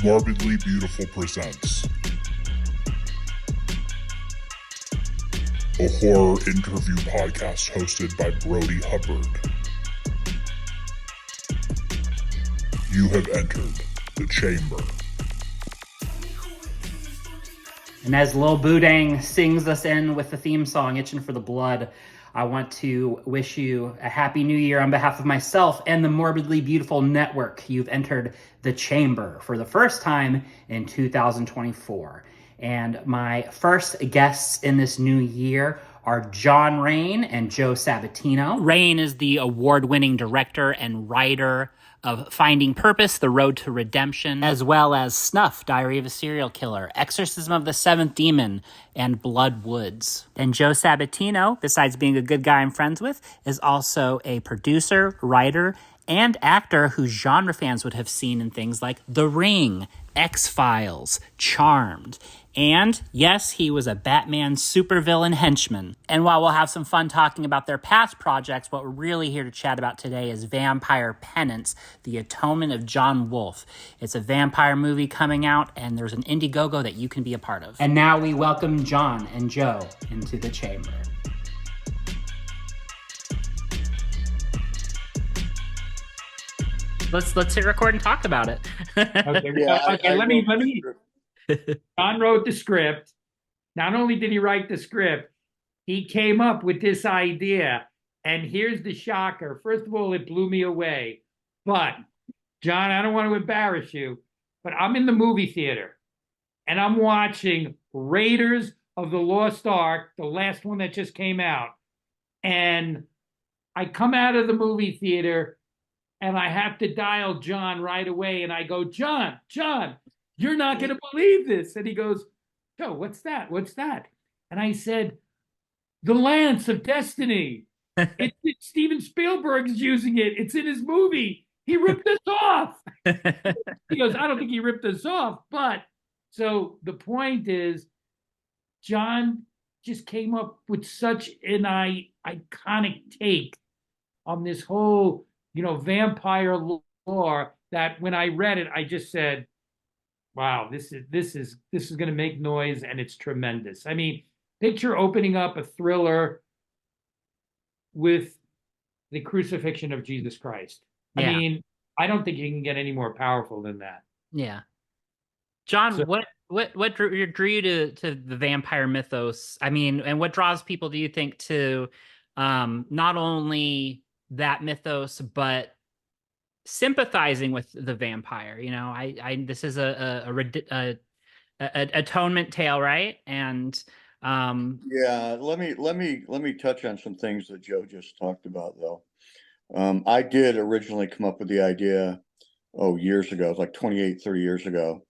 Morbidly Beautiful presents a horror interview podcast hosted by Brodie Hubbard. You have entered the chamber. And as Lil Boodang sings us in with the theme song, Itching for the Blood, I want to wish you a happy new year on behalf of myself and the Morbidly Beautiful Network. You've entered the chamber for the first time in 2024. And my first guests in this new year are John Rain and Joe Sabatino. Rain is the award-winning director and writer of Finding Purpose, The Road to Redemption, as well as Snuff, Diary of a Serial Killer, Exorcism of the Seventh Demon, and Blood Woods. And Joe Sabatino, besides being a good guy I'm friends with, is also a producer, writer, and actor who genre fans would have seen in things like The Ring, X-Files, Charmed. And yes, he was a Batman supervillain henchman. And while we'll have some fun talking about their past projects, what we're really here to chat about today is Vampire Penance, The Atonement of John Wolf. It's a vampire movie coming out, and there's an Indiegogo that you can be a part of. And now we welcome John and Joe into the chamber. Let's hit record and talk about it. Okay, Yeah, let me. John wrote the script. Not only did he write the script, he came up with this idea. And here's the shocker. First of all, it blew me away. But, John, I don't want to embarrass you, but I'm in the movie theater and I'm watching Raiders of the Lost Ark, the last one that just came out. And I come out of the movie theater and I have to dial John right away. And I go, John, you're not going to believe this. And he goes, Joe, what's that? And I said, the Lance of Destiny. It's Steven Spielberg's using it. It's in his movie. He ripped us off. He goes, I don't think he ripped us off. But so the point is, John just came up with such an iconic take on this whole, vampire lore that when I read it, I just said, wow, this is going to make noise, and it's tremendous. I mean, picture opening up a thriller with the crucifixion of Jesus Christ. Yeah. I mean, I don't think you can get any more powerful than that. Yeah. John, what drew you to the vampire mythos? I mean, and what draws people, do you think, to not only that mythos, but sympathizing with the vampire? This is a atonement tale, right? And yeah, let me touch on some things that Joe just talked about, though. I did originally come up with the idea years ago. It was like 28, 30 years ago.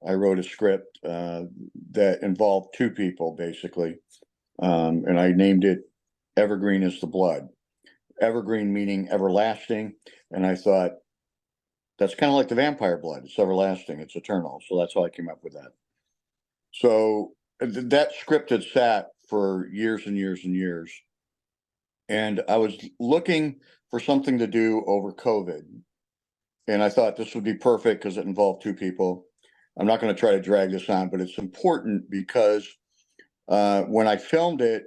I wrote a script that involved two people, basically, and I named it Evergreen is the Blood. Evergreen meaning everlasting, and I thought that's kind of like the vampire blood. It's everlasting, it's eternal. So that's how I came up with that. So that script had sat for years and years and years, and I was looking for something to do over COVID, and I thought this would be perfect because it involved two people. I'm not going to try to drag this on, but it's important because when I filmed it,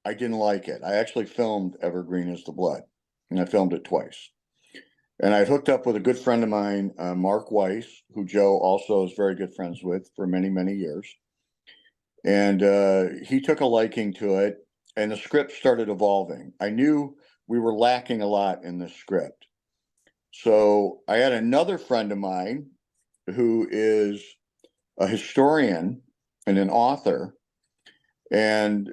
I didn't like it. I actually filmed Evergreen is the Blood, and I filmed it twice. And I hooked up with a good friend of mine, Mark Weiss, who Joe also is very good friends with for many, many years. And he took a liking to it, and the script started evolving. I knew we were lacking a lot in this script. So I had another friend of mine who is a historian and an author, and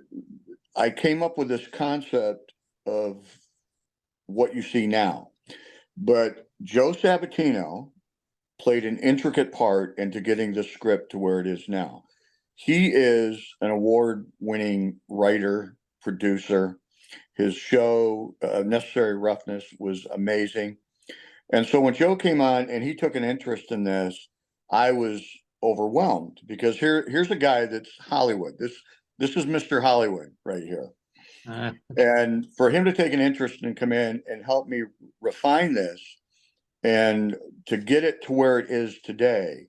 I came up with this concept of what you see now. But Joe Sabatino played an intricate part into getting the script to where it is now. He is an award-winning writer, producer. His show, Necessary Roughness, was amazing. And so when Joe came on and he took an interest in this, I was overwhelmed because here's a guy that's Hollywood. This is Mr. Hollywood right here. And for him to take an interest and come in and help me refine this and to get it to where it is today,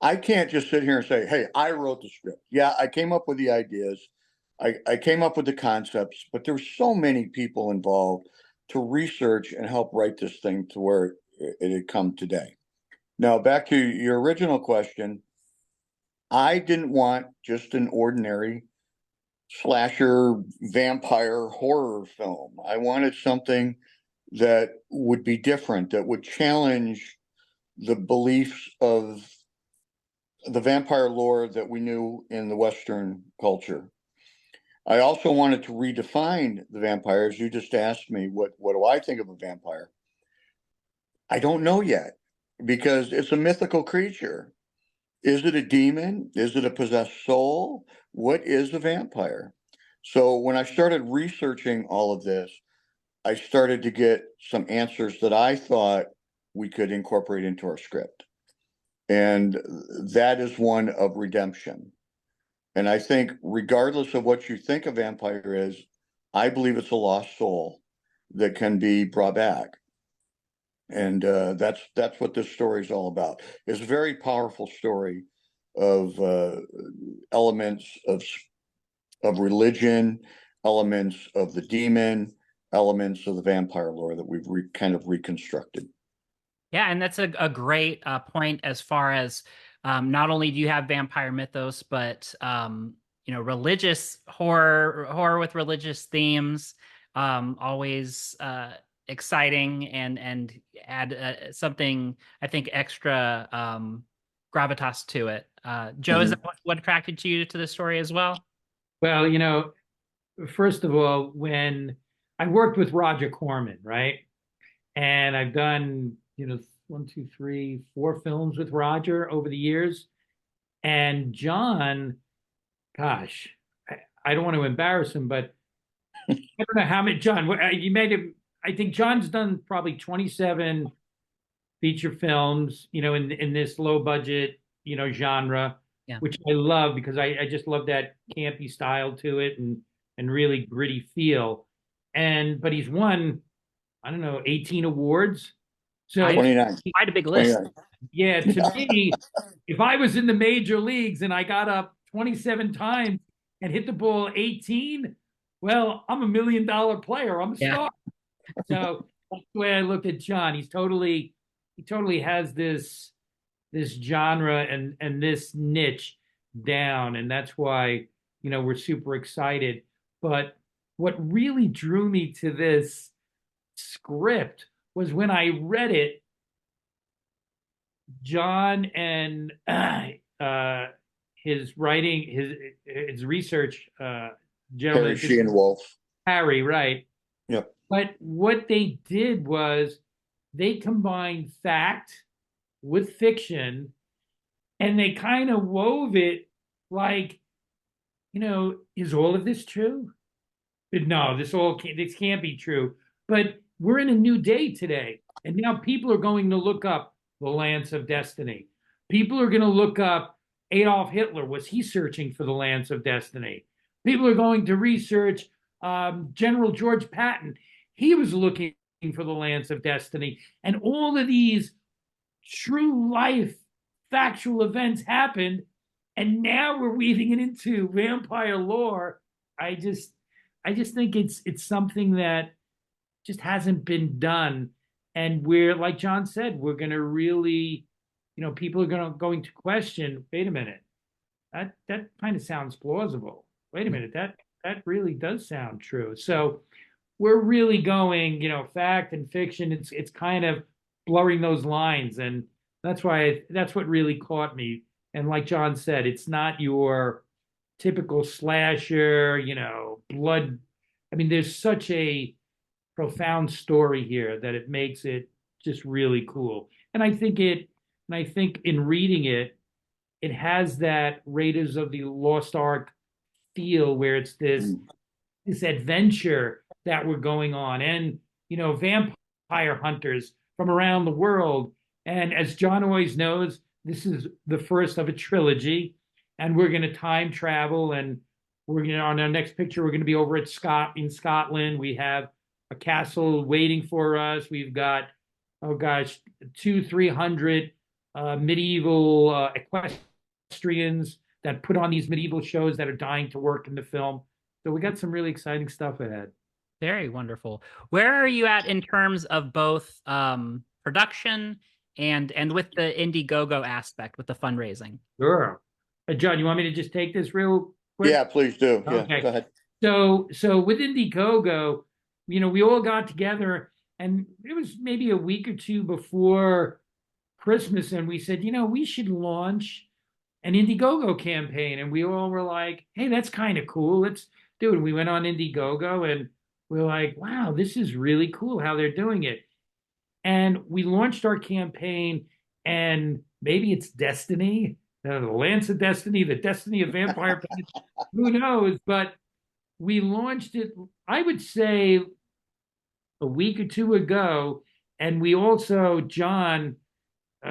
I can't just sit here and say, hey, I wrote the script. Yeah, I came up with the ideas. I came up with the concepts, but there's so many people involved to research and help write this thing to where it had come today. Now, back to your original question, I didn't want just an ordinary slasher vampire horror film. I wanted something that would be different, that would challenge the beliefs of the vampire lore that we knew in the Western culture. I also wanted to redefine the vampires. You just asked me, what do I think of a vampire? I don't know yet, because it's a mythical creature. Is it a demon? Is it a possessed soul? What is a vampire? So when I started researching all of this, I started to get some answers that I thought we could incorporate into our script. And that is one of redemption. And I think regardless of what you think a vampire is, I believe it's a lost soul that can be brought back. And that's what this story is all about. It's a very powerful story of elements of religion, elements of the demon, elements of the vampire lore that we've kind of reconstructed. Yeah, and that's a great point as far as not only do you have vampire mythos, but religious horror with religious themes, always exciting and add something, I think, extra gravitas to it. Joe, is that what attracted you to the story as well? Well, first of all, when I worked with Roger Corman, right? And I've done, 1, 2, 3, 4 films with Roger over the years. And John, gosh, I don't want to embarrass him, but I don't know how many, John, you made him, I think John's done probably 27 feature films, in this low budget, genre, Yeah. which I love because I just love that campy style to it and really gritty feel. But he's won, I don't know, 18 awards. So 29. Quite a big list. 29. yeah, to me, if I was in the major leagues and I got up 27 times and hit the ball 18, well, I'm $1 million player. I'm a star. So that's the way I look at John. He totally has this genre and this niche down, and that's why we're super excited. But what really drew me to this script was when I read it. John and his writing, his research gentleman, Sheehan Wolf. Harry, right? Yep. But what they did was they combined fact with fiction, and they kind of wove it like, is all of this true? No, this can't be true. But we're in a new day today, and now people are going to look up the Lance of Destiny. People are going to look up Adolf Hitler. Was he searching for the Lance of Destiny? People are going to research General George Patton. He was looking for the Lance of Destiny. And all of these true life factual events happened. And now we're weaving it into vampire lore. I just think it's something that just hasn't been done. And we're, like John said, we're going to really, people are going to question, wait a minute, that kind of sounds plausible. Wait a minute, that really does sound true. So we're really going, fact and fiction. It's kind of blurring those lines. And that's what really caught me. And like John said, it's not your typical slasher, blood. I mean, there's such a profound story here that it makes it just really cool. And I think in reading it, it has that Raiders of the Lost Ark feel, where it's this adventure that we're going on, and vampire hunters from around the world. And as John always knows, this is the first of a trilogy, and we're going to time travel, and we're going to, on our next picture, we're going to be over in Scotland. We have a castle waiting for us. We've got, oh gosh, 200-300 medieval equestrians that put on these medieval shows that are dying to work in the film. So we got some really exciting stuff ahead. Very wonderful. Where are you at in terms of both production and with the Indiegogo aspect with the fundraising? Sure. John, you want me to just take this real quick? Yeah, please do. Yeah, Okay. go ahead. So with Indiegogo, we all got together, and it was maybe a week or two before Christmas, and we said, we should launch an Indiegogo campaign. And we all were like, hey, that's kind of cool. Let's do it. We went on Indiegogo, and we are like, wow, this is really cool how they're doing it. And we launched our campaign, and maybe it's destiny, the Lance of Destiny, the Destiny of Vampire Penance, who knows? But we launched it, I would say, a week or two ago. And we also, John,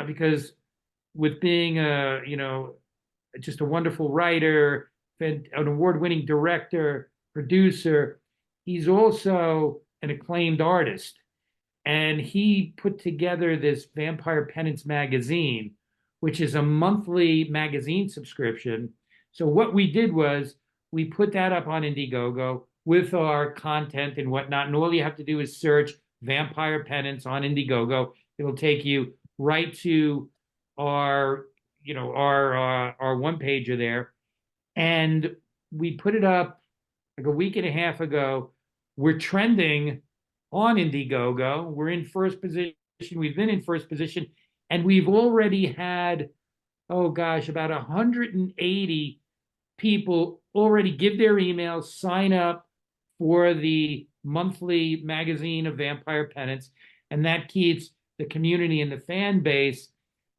because with being just a wonderful writer, an award-winning director, producer, he's also an acclaimed artist. And he put together this Vampire Penance magazine, which is a monthly magazine subscription. So what we did was we put that up on Indiegogo with our content and whatnot. And all you have to do is search Vampire Penance on Indiegogo. It'll take you right to our one pager there. And we put it up like a week and a half ago. We're trending on Indiegogo. We're in first position. We've been in first position, and we've already had, about 180 people already give their emails, sign up for the monthly magazine of Vampire Penance, and that keeps the community and the fan base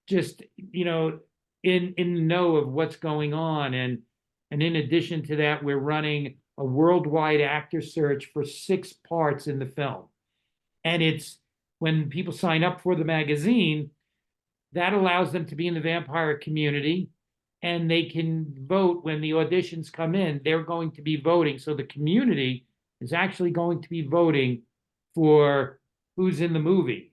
just, in the know of what's going on. And in addition to that, we're running a worldwide actor search for 6 parts in the film. And it's when people sign up for the magazine, that allows them to be in the vampire community, and they can vote when the auditions come in. They're going to be voting. So the community is actually going to be voting for who's in the movie.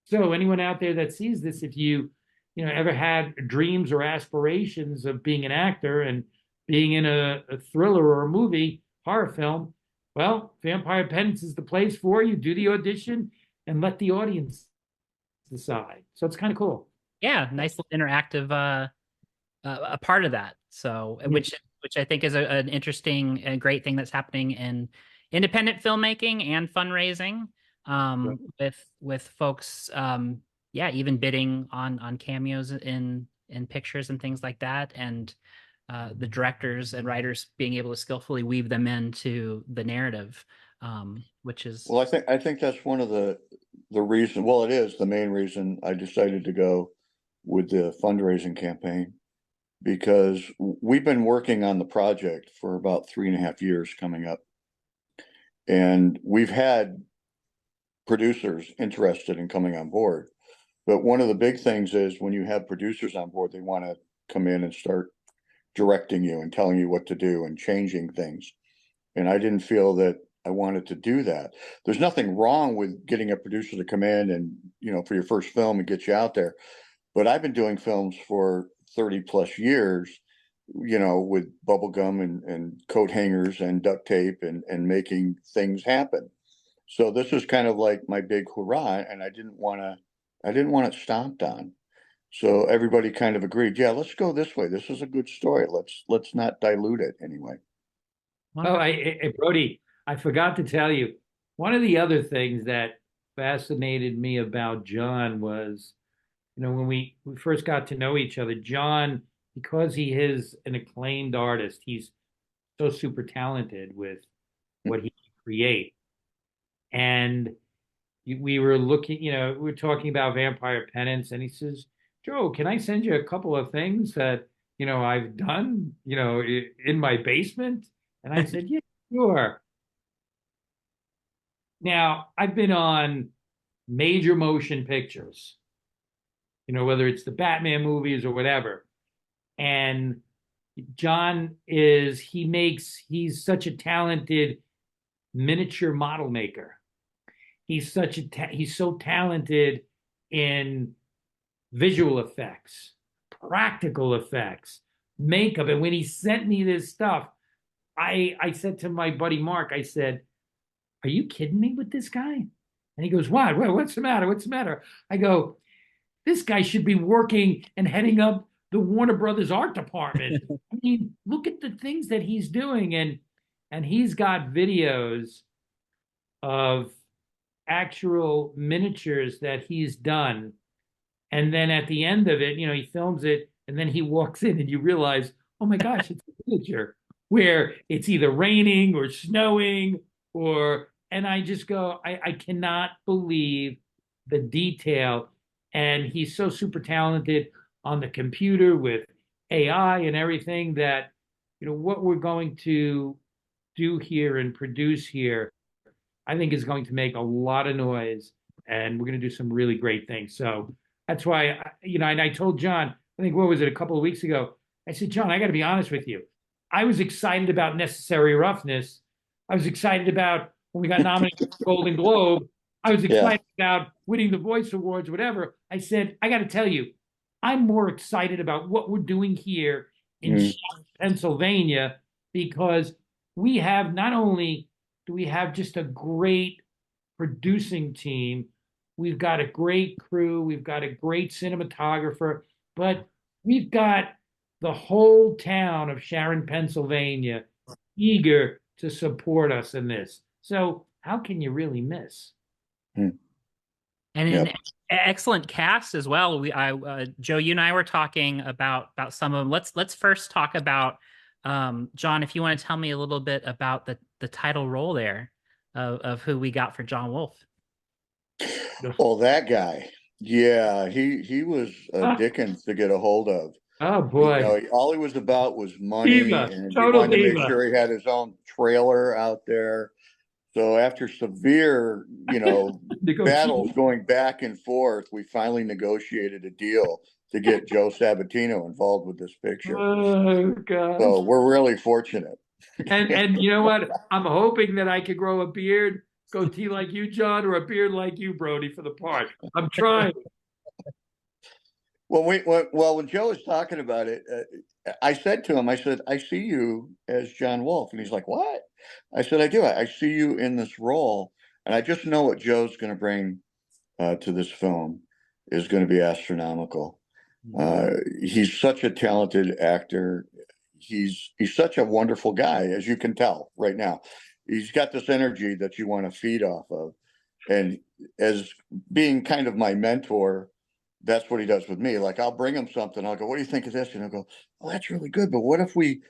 So anyone out there that sees this, if you ever had dreams or aspirations of being an actor and being in a thriller or a movie, horror film, well, Vampire Penance is the place for you. Do the audition and let the audience decide. So it's kind of cool. Yeah, nice little interactive a part of that. So which I think is an interesting and great thing that's happening in independent filmmaking and fundraising, with folks even bidding on cameos in pictures and things like that, and the directors and writers being able to skillfully weave them into the narrative, which is well, I think that's one of the reason. Well, it is the main reason I decided to go with the fundraising campaign, because we've been working on the project for about 3.5 years coming up, and we've had producers interested in coming on board. But one of the big things is when you have producers on board, they want to come in and start directing you and telling you what to do and changing things. And I didn't feel that I wanted to do that. There's nothing wrong with getting a producer to come in and, for your first film and get you out there. But I've been doing films for 30 plus years, with bubble gum and coat hangers and duct tape and making things happen. So this is kind of like my big hurrah, and I didn't want it stomped on. So everybody kind of agreed, yeah, let's go this way. This is a good story. Let's not dilute it anyway. Brodie, I forgot to tell you, one of the other things that fascinated me about John was, when we first got to know each other, John, because he is an acclaimed artist, he's so super talented with what he can create. And we were looking, we were talking about Vampire Penance, and he says, Joe, can I send you a couple of things that, I've done, in my basement? And I said, yeah, sure. Now, I've been on major motion pictures, whether it's the Batman movies or whatever. And John he's such a talented miniature model maker. He's so talented in visual effects, practical effects, makeup. And when he sent me this stuff, I said to my buddy Mark, I said, "Are you kidding me with this guy?" And he goes, "What? What's the matter? What's the matter?" I go, "This guy should be working and heading up the Warner Brothers art department." I mean, look at the things that he's doing, and he's got videos of actual miniatures that he's done. And then at the end of it, he films it, and then he walks in, and you realize, oh my gosh, it's a miniature where it's either raining or snowing, and I just go, I cannot believe the detail. And he's so super talented on the computer with AI and everything that, what we're going to do here and produce here, I think is going to make a lot of noise, and we're going to do some really great things. So that's why, and I told John, I think, what was it, a couple of weeks ago? I said, John, I got to be honest with you. I was excited about Necessary Roughness. I was excited about when we got nominated for the Golden Globe. I was excited about winning the Voice Awards, whatever. I said, I got to tell you, I'm more excited about what we're doing here in Pennsylvania, because we have, not only do we have just a great producing team, we've got a great crew, we've got a great cinematographer, but we've got the whole town of Sharon, Pennsylvania, eager to support us in this. So how can you really miss? And an excellent cast as well. Joe, you and I were talking about some of them. Let's first talk about John. If you want to tell me a little bit about the title role there of who we got for John Wolf. Oh, that guy. Yeah, he was Dickens to get a hold of. Oh boy! All he was about was money, diva. and he Total wanted to diva. make sure he had his own trailer out there. So after severe, battles going back and forth, we finally negotiated a deal to get Joe Sabatino involved with this picture. Oh God! So we're really fortunate. And you know what? I'm hoping that I could grow a beard, goatee like you, John, or a beard like you, Brodie, for the part. I'm trying. When Joe was talking about it, I said to him, I said, "I see you as John Wolf," and he's like, "What?" I said, "I do. I see you in this role, and I just know what Joe's going to bring to this film is going to be astronomical. He's such a talented actor. He's such a wonderful guy, as you can tell right now. He's got this energy that you want to feed off of, and as being kind of my mentor, that's what he does with me. Like, I'll bring him something. I'll go, "What do you think of this?" And he'll go, "Oh, that's really good. But what if we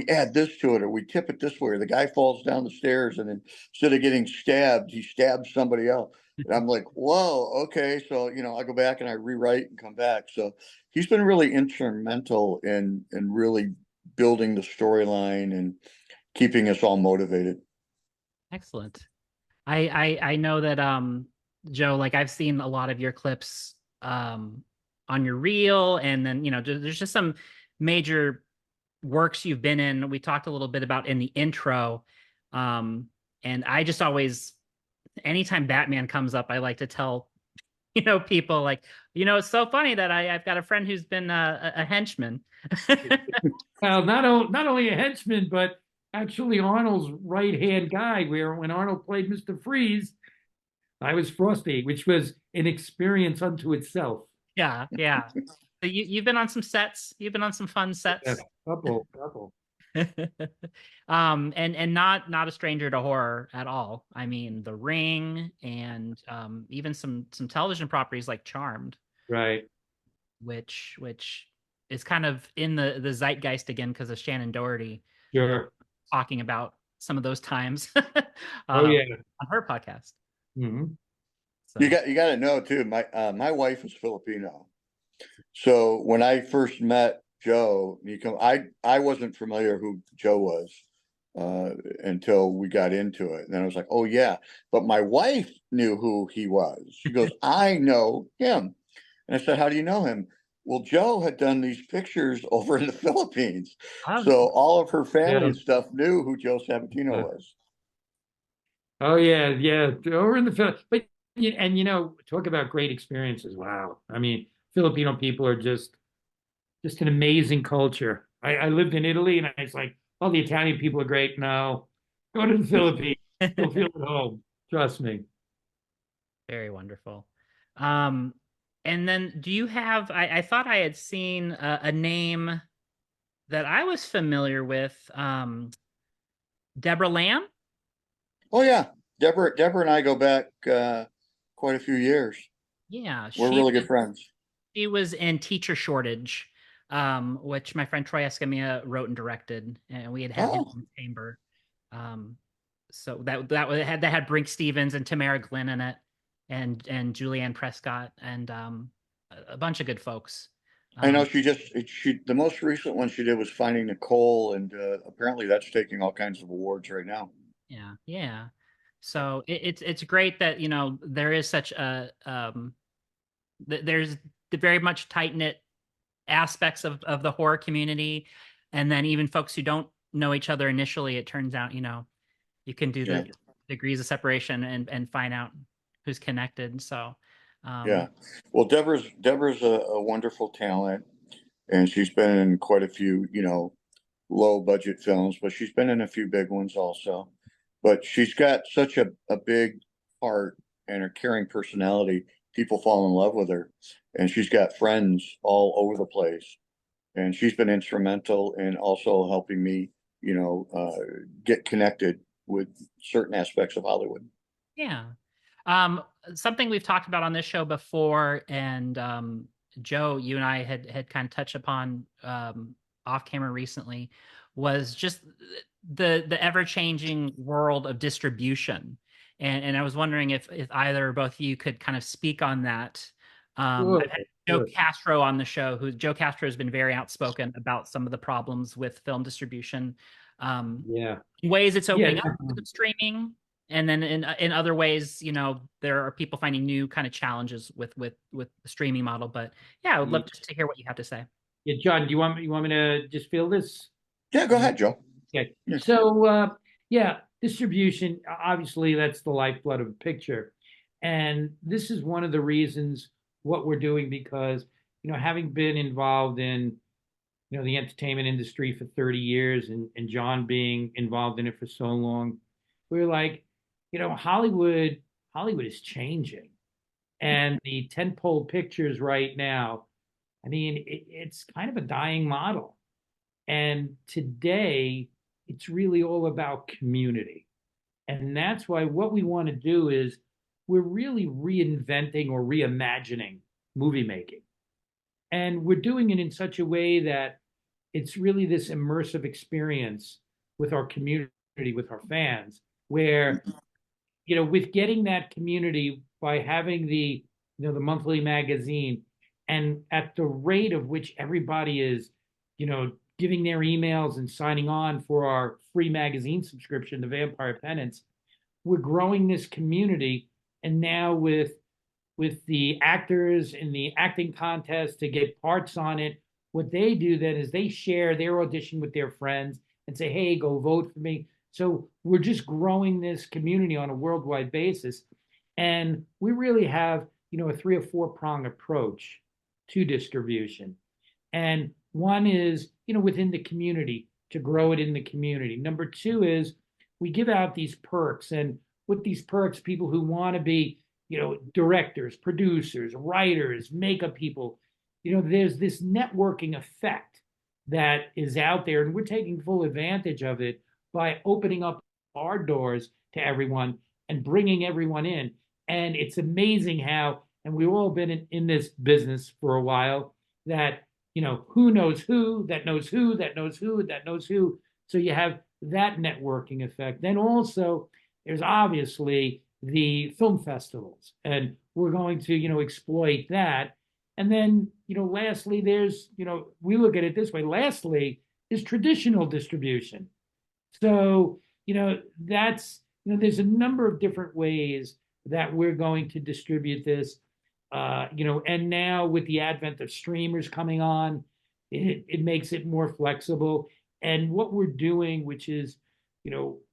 add this to it, or we tip it this way, or the guy falls down the stairs and instead of getting stabbed, he stabs somebody else." And I'm like, "Whoa, okay." So, I go back and I rewrite and come back. So he's been really instrumental in really building the storyline and keeping us all motivated. Excellent. I know that Joe, like, I've seen a lot of your clips on your reel, and then there's just some major works you've been in. We talked a little bit about in the intro, and I just always, anytime Batman comes up, I like to tell people, like, it's so funny that I've got a friend who's been a henchman. Well, not only a henchman, but actually Arnold's right-hand guy, where when Arnold played Mr. Freeze, I was Frosty, which was an experience unto itself. Yeah. So you've been on some sets. You've been on some fun sets. Yeah, couple. And not a stranger to horror at all. I mean, The Ring, and even some television properties like Charmed, right? Which is kind of in the zeitgeist again because of Shannon Doherty. Sure. Talking about some of those times. On her podcast. Mm-hmm. So. You got to know too. My wife is Filipino, so when I first met Joe, I wasn't familiar who Joe was until we got into it. And then I was like, "Oh yeah," but my wife knew who he was. She goes, "I know him," and I said, "How do you know him?" Well, Joe had done these pictures over in the Philippines, so all of her family and stuff knew who Joe Sabatino was. Oh yeah, over in the Philippines. But talk about great experiences. Wow, I mean, Filipino people are just an amazing culture. I lived in Italy and I was like, oh, the Italian people are great. No, go to the Philippines. You'll feel at home. Trust me. Very wonderful. Um, and then do you have, I thought I had seen a name that I was familiar with, Deborah Lamb. Oh yeah, Deborah and I go back quite a few years. Yeah, We're really good friends. she was in Teacher Shortage, which my friend Troy Escamilla wrote and directed, and we had him Oh, in the chamber. Um, so that had Brink Stevens and Tamara Glenn in it, and Julianne Prescott and a bunch of good folks. I know she the most recent one she did was Finding Nicole, and apparently that's taking all kinds of awards right now. Yeah, yeah. So it's great that there is such a there's the very much tight knit aspects of the horror community, and then even folks who don't know each other initially, it turns out you can do the degrees of separation and find out who's connected. So Yeah, well, Deborah's a wonderful talent, and she's been in quite a few low budget films, but she's been in a few big ones also. But she's got such a big heart and her caring personality. People fall in love with her, and she's got friends all over the place. And she's been instrumental in also helping me, get connected with certain aspects of Hollywood. yeah. Something we've talked about on this show before, and Joe, you and I had kind of touched upon off camera recently, was just the ever-changing world of distribution. And I was wondering if either or both of you could kind of speak on that. Sure, I've had Joe sure. Castro on the show, Joe Castro has been very outspoken about some of the problems with film distribution. Yeah. Ways it's opening Yeah. up to streaming, and then in other ways, there are people finding new kind of challenges with the streaming model. But yeah, I would love to hear what you have to say. Yeah, John, do you want me to just fill this? Yeah, go ahead, Joe. Okay. Yeah. So yeah, distribution, obviously that's the lifeblood of a picture. And this is one of the reasons what we're doing, because, having been involved in, the entertainment industry for 30 years and John being involved in it for so long, we're like, Hollywood is changing. And the tentpole pictures right now, I mean, it's kind of a dying model. And today, it's really all about community. And that's why what we want to do is we're really reinventing or reimagining movie making. And we're doing it in such a way that it's really this immersive experience with our community, with our fans, where, with getting that community by having the monthly magazine, and at the rate of which everybody is, giving their emails and signing on for our free magazine subscription, the Vampire Penance, we're growing this community. And now with the actors in the acting contest to get parts on it, what they do then is they share their audition with their friends and say, hey, go vote for me. So we're just growing this community on a worldwide basis. And we really have, a 3 or 4 prong approach to distribution. And one is, within the community, to grow it in the community. Number 2 is we give out these perks. And with these perks, people who want to be, directors, producers, writers, makeup people, there's this networking effect that is out there. And we're taking full advantage of it by opening up our doors to everyone and bringing everyone in. And it's amazing how, and we've all been in this business for a while, that, who knows who, that knows who, that knows who, that knows who. So you have that networking effect. Then also, there's obviously the film festivals, and we're going to, exploit that. And then, lastly, there's, we look at it this way, lastly, is traditional distribution. So, that's, there's a number of different ways that we're going to distribute this. And now with the advent of streamers coming on, it makes it more flexible. And what we're doing, which is,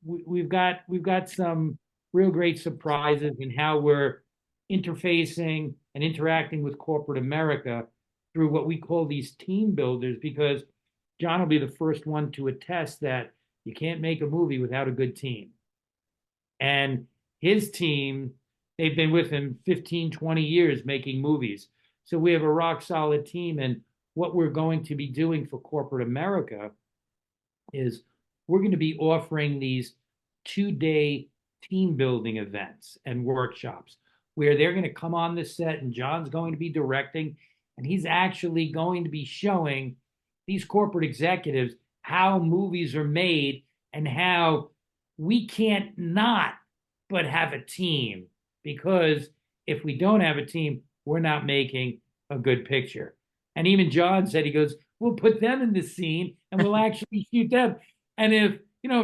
we've got some real great surprises in how we're interfacing and interacting with corporate America through what we call these team builders, because John will be the first one to attest that you can't make a movie without a good team. And his team, they've been with him 15, 20 years making movies. So we have a rock solid team. And what we're going to be doing for corporate America is we're going to be offering these 2-day team building events and workshops where they're going to come on the set and John's going to be directing, and he's actually going to be showing these corporate executives how movies are made and how we can't not but have a team, because if we don't have a team, we're not making a good picture. And even John said, he goes, we'll put them in the scene and we'll actually shoot them. And if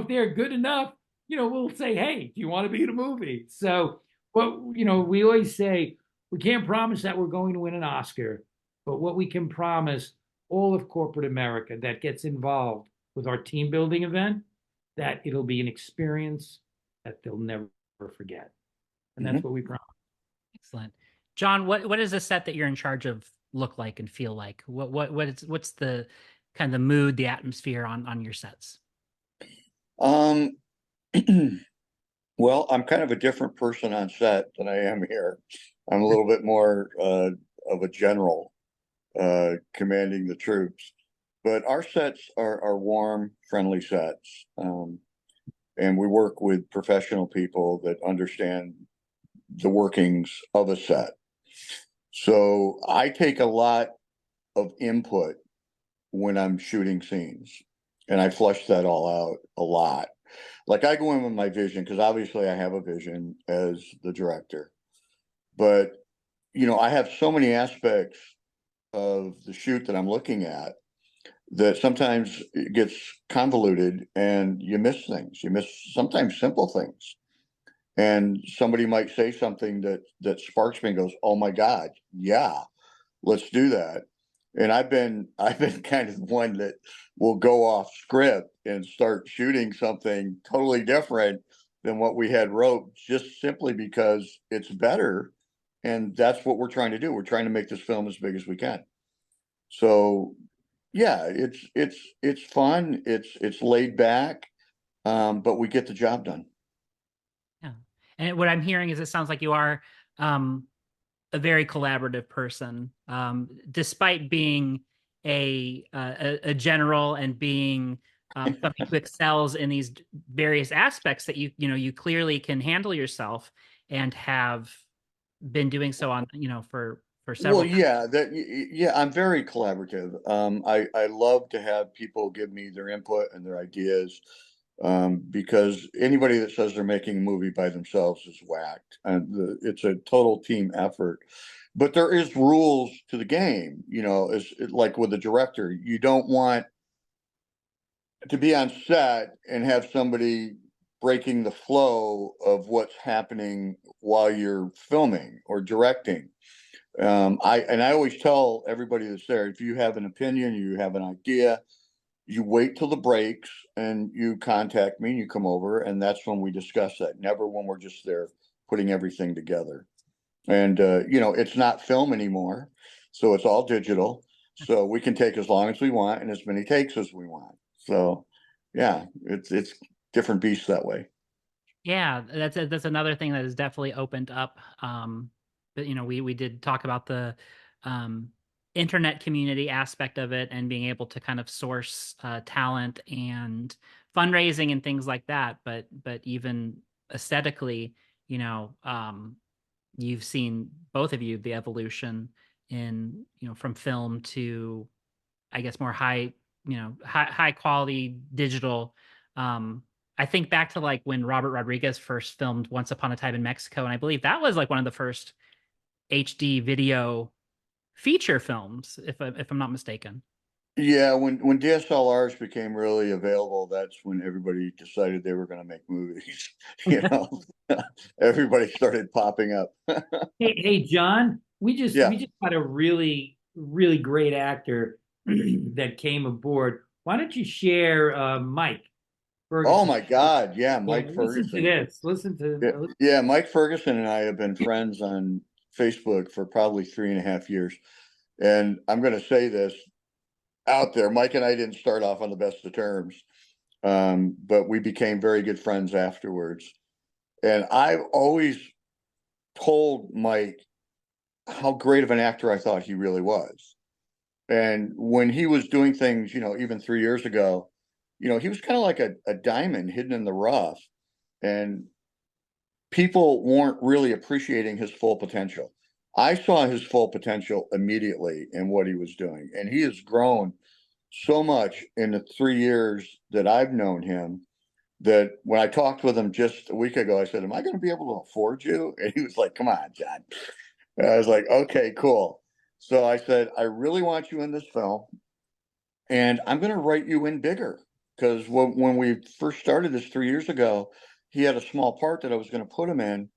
they're good enough, we'll say, hey, do you want to be in a movie? So, we always say we can't promise that we're going to win an Oscar, but what we can promise all of corporate America that gets involved with our team building event, that it'll be an experience that they'll never forget. And that's what we promise. Excellent. John, what is the set that you're in charge of look like and feel like? What's the kind of the mood, the atmosphere on your sets? Well, I'm kind of a different person on set than I am here. I'm a little bit more of a general, commanding the troops. But our sets are warm, friendly sets. And we work with professional people that understand the workings of a set. So I take a lot of input when I'm shooting scenes, and I flush that all out a lot. Like, I go in with my vision, because obviously I have a vision as the director, but I have so many aspects of the shoot that I'm looking at that sometimes it gets convoluted and you miss things. You miss sometimes simple things. And somebody might say something that sparks me and goes, oh my God, yeah, let's do that. And I've been kind of one that will go off script and start shooting something totally different than what we had wrote, just simply because it's better. And that's what we're trying to do. We're trying to make this film as big as we can. So yeah, it's fun. It's laid back, but we get the job done. Yeah. And what I'm hearing is it sounds like you are a very collaborative person, despite being a general and being somebody who excels in these various aspects that you clearly can handle yourself and have been doing so on for several. Well, yeah, I'm very collaborative. I love to have people give me their input and their ideas. Because anybody that says they're making a movie by themselves is whacked, and it's a total team effort. But there is rules to the game, it's like with the director. You don't want to be on set and have somebody breaking the flow of what's happening while you're filming or directing. I always tell everybody that's there, if you have an opinion, you have an idea, you wait till the breaks and you contact me and you come over, and that's when we discuss that. Never when we're just there putting everything together. And it's not film anymore, so it's all digital. So we can take as long as we want and as many takes as we want. So yeah, it's different beast that way. Yeah, that's another thing that has definitely opened up. But we did talk about the internet community aspect of it and being able to kind of source talent and fundraising and things like that. But even aesthetically, you've seen, both of you, the evolution in from film to, I guess, more high quality digital. I think back to like when Robert Rodriguez first filmed Once Upon a Time in Mexico, and I believe that was like one of the first HD video feature films, if I'm not mistaken. Yeah, when DSLRs became really available, that's when everybody decided they were going to make movies. Everybody started popping up. Hey, John, we just had a really, really great actor that came aboard. Why don't you share Mike Ferguson? Oh my God, yeah, Mike Ferguson. Listen to this. Listen to yeah, Mike Ferguson and I have been friends on Facebook for probably 3.5 years. And I'm going to say this out there. Mike and I didn't start off on the best of terms, but we became very good friends afterwards. And I've always told Mike how great of an actor I thought he really was. And when he was doing things, even 3 years ago, he was kind of like a diamond hidden in the rough. And people weren't really appreciating his full potential. I saw his full potential immediately in what he was doing. And he has grown so much in the 3 years that I've known him that when I talked with him just a week ago, I said, am I going to be able to afford you? And he was like, come on, John. And I was like, okay, cool. So I said, I really want you in this film, and I'm going to write you in bigger. Because when we first started this 3 years ago, he had a small part that I was going to put him in.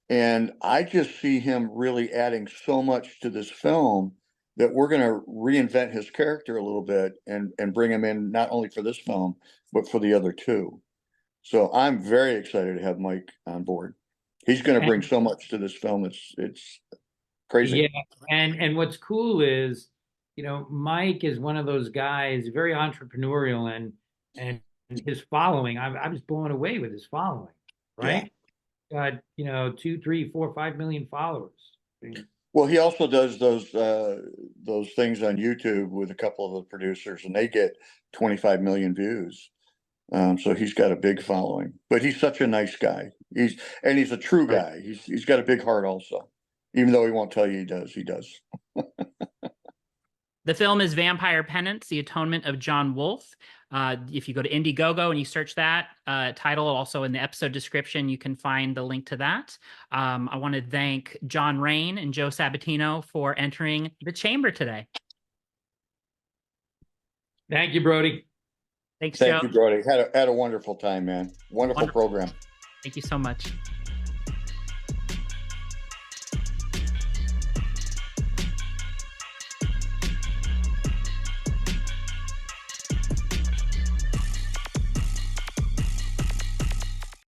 And I just see him really adding so much to this film that we're going to reinvent his character a little bit and bring him in not only for this film, but for the other two. So I'm very excited to have Mike on board. He's going to bring so much to this film. It's crazy. Yeah, and what's cool is, Mike is one of those guys, very entrepreneurial, and his following. I was blown away with his following, right? Got 2, 3, 4, 5 million followers. Well, he also does those things on YouTube with a couple of the producers, and they get 25 million views. So he's got a big following, but he's such a nice guy. He's a true guy. He's got a big heart also, even though he won't tell you he does. He does. The film is Vampire Penance, The Atonement of John Wolf. If you go to Indiegogo and you search that title, also in the episode description, you can find the link to that. I want to thank John Rain and Joe Sabatino for entering the chamber today. Thank you, Brodie. Thanks, Joe. Thank you, Brodie. Had a wonderful time, man. Wonderful program. Thank you so much.